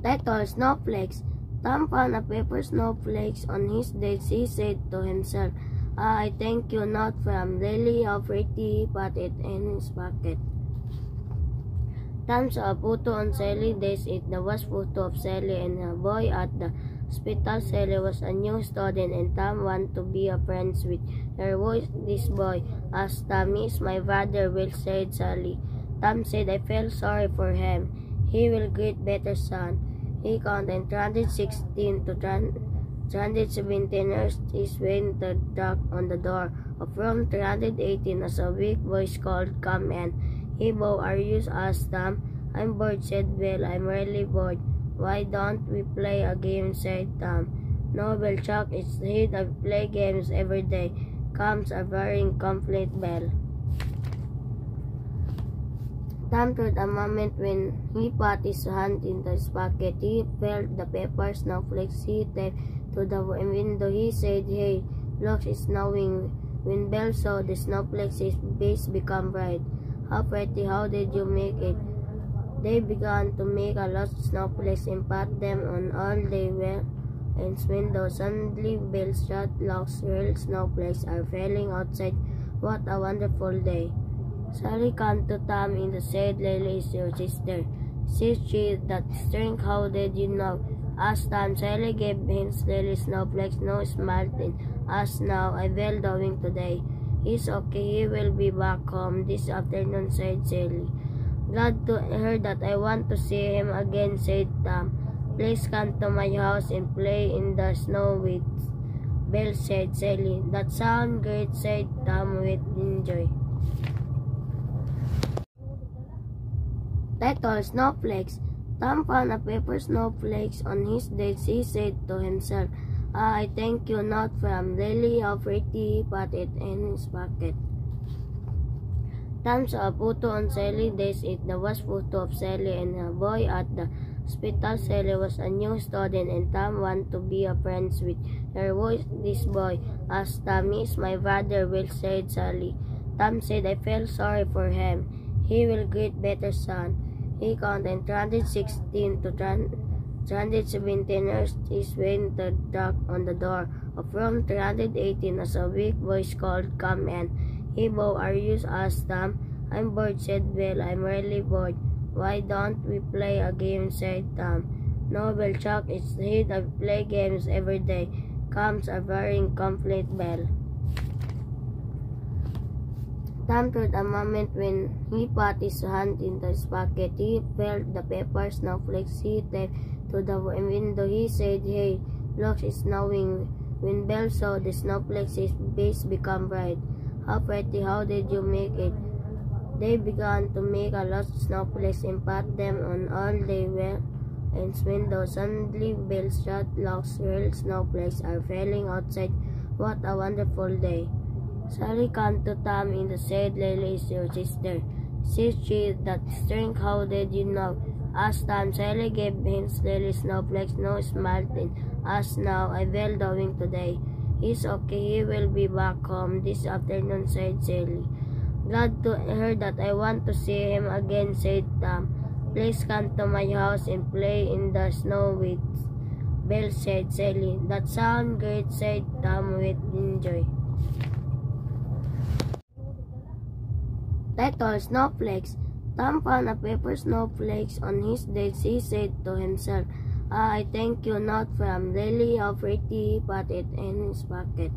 Title: Snowflakes. Tom found a paper snowflakes on his desk. He said to himself, I thank you not from Lily, how pretty. He put it in his pocket. Tom saw a photo on Sally's desk. It was a photo of Sally and a boy at the hospital. Sally was a new student and Tom wanted to be friends with her. Who is this boy? asked Tom. He is my brother, Will, said Sally. Tom said, I felt sorry for him. He will get better soon. He counted 316 to 317 is when the knock on the door of room 318 as a weak voice called, Come in. Hey, Bo, are you? asked Tom. I'm bored, said Bill. I'm really bored. Why don't we play a game, said Tom. No, Bill, Chuck, it's hate. I play games every day. Comes a very incomplete Bell. Tom thought a moment when he put his hand into his pocket. He felt the paper snowflakes. He taped to the window. He said, Hey, look, it's snowing. When Belle saw the snowflakes, his face became bright. How pretty, how did you make it? They began to make a lot of snowflakes and put them on all the windows. Suddenly, Belle shut locks. Real snowflakes are falling outside. What a wonderful day. Sally came to Tom in the said, Lily is your sister. Says she, that string, how did you know? asked Tom. Sally gave him Lily snowflakes, no smelting. Asked now, I will doing today. He's okay, he will be back home this afternoon, said Sally. Glad to hear that. I want to see him again, said Tom. Please come to my house and play in the snow with Belle, said Sally. That sounds great, said Tom with enjoy. Title: Snowflakes. Tom found a paper snowflakes on his desk. He said to himself, I thank you not from Lily, how pretty. He put it in his pocket. Tom saw a photo on Sally's desk. It was a photo of Sally and a boy at the hospital. Sally was a new student and Tom wanted to be friends with her. Who is this boy? asked Tom. He is my brother, Will, said Sally. Tom said, I felt sorry for him. He will get better soon. He counted 316 to 317 is when the knock on the door of room 318 as a weak voice called, Come in. Hey, Bo, are you? asked Tom. I'm bored, said Bill. I'm really bored. Why don't we play a game, said Tom. No, Bill, Chuck, it's hate. I play games every day. Comes a very incomplete Bell. Tom thought a moment when he put his hand into his pocket. He felt the paper snowflakes. He taped to the window. He said, Hey, look, it's snowing. When Belle saw the snowflakes, his face became bright. How pretty, how did you make it? They began to make a lot of snowflakes and put them on all the windows. Suddenly, Belle shut locks. Real snowflakes are falling outside. What a wonderful day. Sally came to Tom in the said, Lily is your sister. Says she, that string, how did you know? asked Tom. Sally gave him Lily snowflakes, no smelting. Asked now, I will doing today. He's okay, he will be back home this afternoon, said Sally. Glad to hear that. I want to see him again, said Tom. Please come to my house and play in the snow with Belle, said Sally. That sounds great, said Tom with enjoy. Title: Snowflakes. Tom found a paper snowflakes on his desk. He said to himself, I thank you not from Lily, how pretty. He put it in his pocket.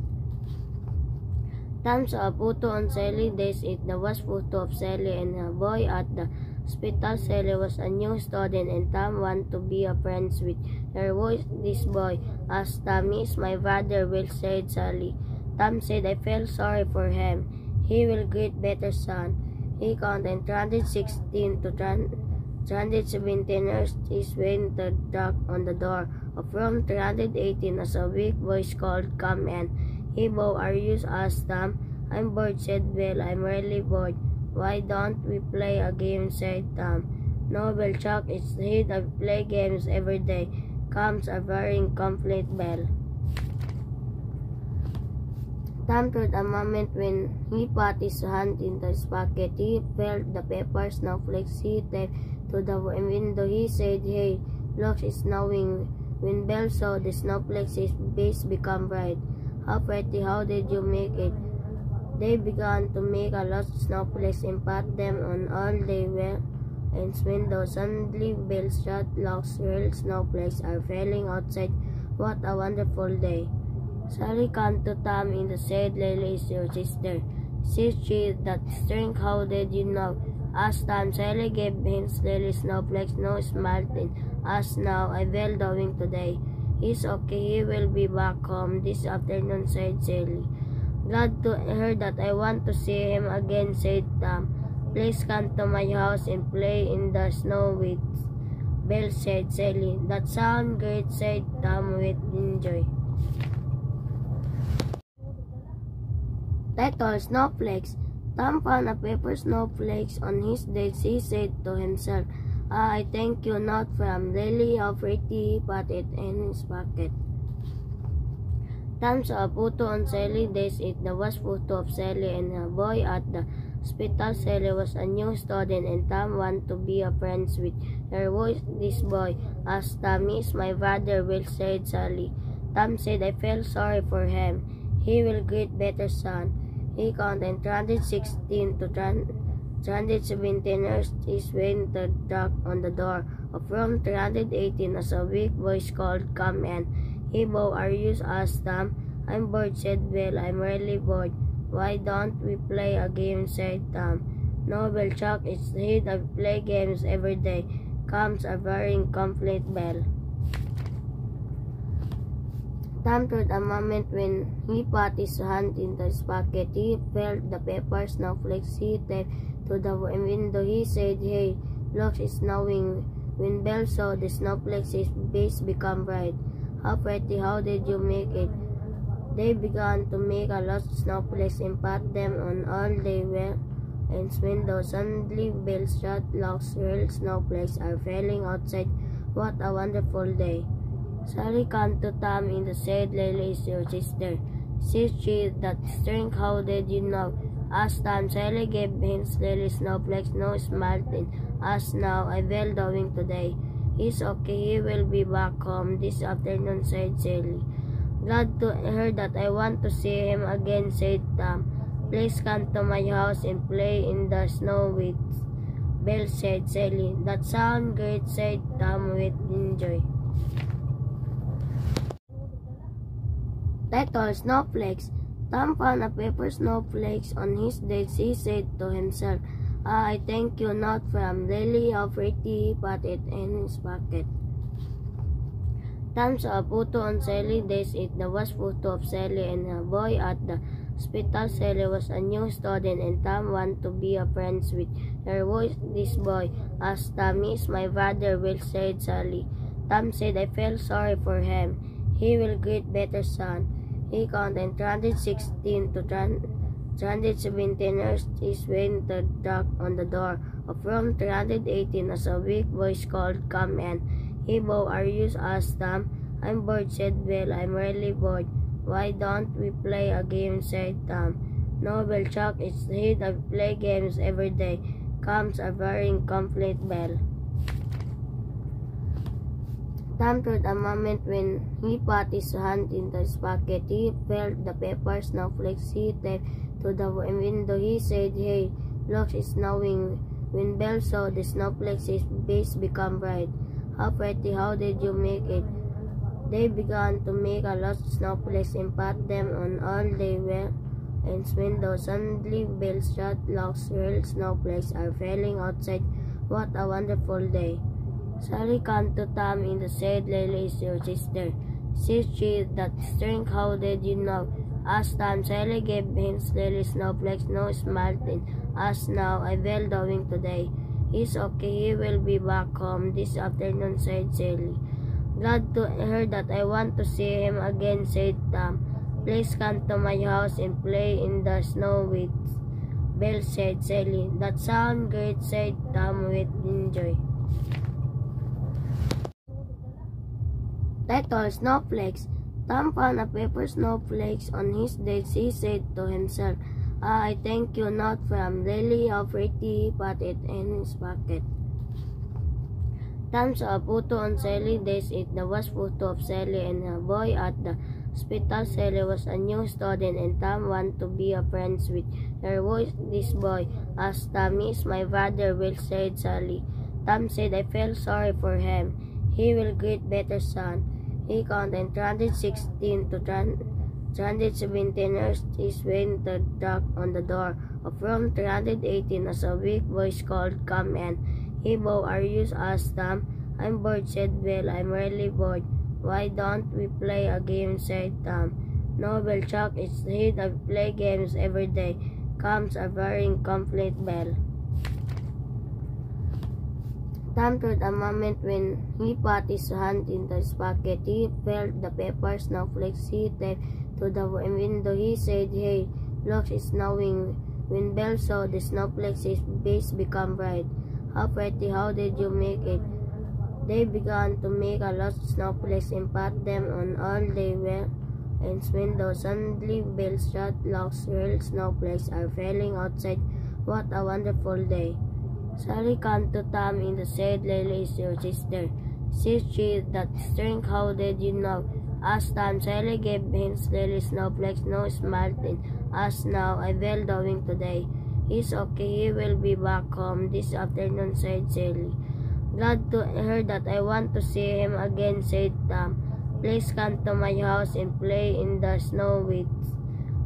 Tom saw a photo on Sally's desk. It was a photo of Sally and a boy at the hospital. Sally was a new student and Tom wanted to be friends with her. Who is this boy? asked Tom. He is my brother, Will, said Sally. Tom said, I felt sorry for him. He will get better soon. He counted 316 to 317 is when the knock on the door of room 318 as a weak voice called, Come in. Hey, Bo, are you? asked Tom. I'm bored, said Bill. I'm really bored. Why don't we play a game, said Tom. No, Bill, Chuck, it's hate. I play games every day. Comes a very incomplete Bell. Tom thought a moment when he put his hand into his pocket. He felt the paper snowflakes. He taped to the window. He said, Hey, Looks is snowing. When Belle saw the snowflakes, his face became bright. How pretty, how did you make it? They began to make a lot of snowflakes and pat them on all the windows. Suddenly, Belle shot, looks, real snowflakes are falling outside. What a wonderful day. Sally came to Tom and said, Lily is your sister. Says she, that string, how did you know? Asked Tom. Sally gave him Lily snowflakes, no smiled and asked, now, I will doing today. He's okay, he will be back home this afternoon, said Sally. Glad to hear that, I want to see him again, said Tom. Please come to my house and play in the snow with Belle, said Sally. That sounds great, said Tom with enjoy. Title, Snowflakes. Tom found a paper snowflakes on his desk. He said to himself, I thank you not from Lily. How pretty. He put it in his pocket. Tom saw a photo on Sally's desk. It was a photo of Sally and a boy at the hospital. Sally was a new student and Tom wanted to be a friend with her. Who is this boy? Asked Tom. He is my brother, Will, said Sally. Tom said, I felt sorry for him. He will get better soon. He counted 316 to 317 is when the knock on the door of room 318 as a weak voice called, come in. Hey Bo, are you? Asked Tom. I'm bored, said Bill. I'm really bored. Why don't we play a game, said Tom. No, Bill, Chuck, it's hate I play games every day. Comes a very incomplete Bell. Tom thought a moment when he put his hand in his pocket. He felt the paper snowflakes. He taped to the window. He said, hey, look, it's snowing. When Belle saw the snowflakes, his face became bright. How pretty, how did you make it? They began to make a lot of snowflakes and pat them on all the windows. Suddenly, Belle shot, looks, real snowflakes are falling outside. What a wonderful day. Sally came to Tom and said, Lily is your sister. Says she, that string, how did you know? Asked Tom. Sally gave him Lily snowflakes, no smiled and asked, now, I will doing today. He's okay, he will be back home this afternoon, said Sally. Glad to hear that, I want to see him again, said Tom. Please come to my house and play in the snow with Belle, said Sally. That sounds great, said Tom with enjoy. Title, Snowflakes. Tom found a paper snowflakes on his desk. He said to himself, I thank you not from Lily. How pretty. He put it in his pocket. Tom saw a photo on Sally's desk. It was a photo of Sally and a boy at the hospital. Sally was a new student and Tom wanted to be a friend with her. Who is this boy? Asked Tom. He is my brother, Will, said Sally. Tom said, I felt sorry for him. He will get better soon. He counted 316 to 317 is when the knock on the door of room 318 as a weak voice called, come in. Hey Bo, are you? Asked Tom. I'm bored, said Bill. I'm really bored. Why don't we play a game, said Tom. No, Bill, Chuck, it's hate I play games every day. Comes a very incomplete Bell. Tom thought a moment when he put his hand in his pocket. He felt the paper snowflakes. He taped to the window. He said, hey, look, it's snowing. When Belle saw the snowflakes, his face became bright. How pretty, how did you make it? They began to make a lot of snowflakes and pat them on all the windows. Suddenly, Belle shot, looks, real snowflakes are falling outside. What a wonderful day. Sally came to Tom and said, Lily is your sister. Says she, that string, how did you know? Asked Tom. Sally gave him Lily snowflakes, no smiled and asked, now, I will doing today. He's okay, he will be back home this afternoon, said Sally. Glad to hear that, I want to see him again, said Tom. Please come to my house and play in the snow with Belle, said Sally. That sounds great, said Tom with enjoy. Title, Snowflakes. Tom found a paper snowflakes on his desk. He said to himself, I thank you not from Lily. How pretty. He put it in his pocket. Tom saw a photo on Sally's desk. It was a photo of Sally and a boy at the hospital. Sally was a new student and Tom wanted to be friends with her. Who is this boy? asked Tom. He's my brother, Will, said Sally. Tom said, I felt sorry for him. He will get better soon. He counted 316 to 317 nurses went to knock on the door of room 318 as a weak voice called, Come in. Hey, Bo, are you? asked Tom. I'm bored, said Will. I'm really bored. Why don't we play a game, said Tom. No, Will, Chuck, it's hate. I play games every day. Comes a very incomplete bell. Tom thought a moment when he put his hand into his pocket. He felt the paper snowflakes. He taped to the window. He said, Hey, look, it's snowing. When Belle saw the snowflakes, his face became bright. How pretty, how did you make it? They began to make a lot of snowflakes and put them on all the windows. Suddenly, Belle shot locks. Real snowflakes are falling outside. What a wonderful day. Sally came to Tom and said, Lily is your sister. Says she, that string, how did you know? asked Tom. Sally gave him Lily snowflakes. No smiled and asked, Now, I will doing today. He's okay, he will be back home this afternoon, said Sally. Glad to hear that. I want to see him again, said Tom. Please come to my house and play in the snow with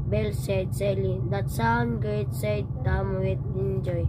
Belle, said Sally. That sounds great, said Tom with enjoy.